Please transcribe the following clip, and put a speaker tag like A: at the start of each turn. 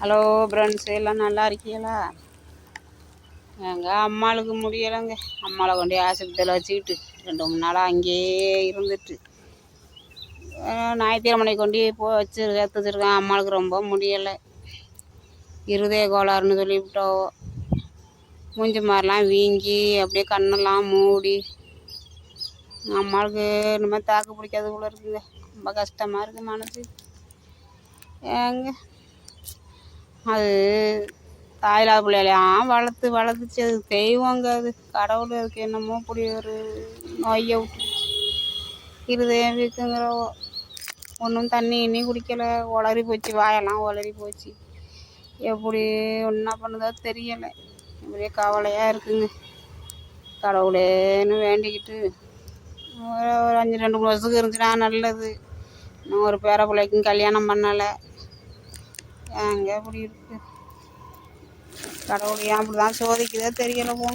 A: Hello friends, எல்லாம் நல்லா இருக்கீங்களா? எங்கள் அம்மாளுக்கு முடியலைங்க. அம்மாவை கொண்டு ஆஸ்பத்திரியில் வச்சுக்கிட்டு 2-3 நாளாக அங்கேயே இருந்துட்டு ஞாயிற்றுக்கிழமை கொண்டு சேர்த்து வச்சுருக்கேன். அம்மாளுக்கு ரொம்ப முடியலை. இருதய கோளாறுன்னு சொல்லிவிட்டோம். மூஞ்சி மாதிரிலாம் வீங்கி அப்படியே கண்ணெல்லாம் மூடி அம்மாளுக்கு இனிமேல் தாக்கு பிடிக்காது போல இருக்குங்க. ரொம்ப கஷ்டமாக இருக்குது மனசு. ஏங்க அது தாயில்லாத பிள்ளைகளையாம் வளர்த்துச்சு. அது தெய்வங்க. அது கடவுள். அதுக்கு என்னமோ இப்படி ஒரு நோயை விட்டு இருதயம் வீக்குங்கிறவோ. ஒன்றும் தண்ணி இன்னி குடிக்கலை. உளறி போச்சு, வாயெல்லாம் உளறி போச்சு. எப்படி என்ன பண்ணுதோ தெரியலை. இப்படியே கவலையாக இருக்குங்க. கடவுளேன்னு வேண்டிக்கிட்டு ஒரு 2-3 வருஷத்துக்கு இருந்துச்சுன்னா நல்லது. இன்னும் ஒரு பேர பிள்ளைக்கும் கல்யாணம் பண்ணலை. ஏங்க இப்படி இருக்கு? கடவுள் ஏன் அப்படி தான் சோதிக்குதோ தெரியலை போ.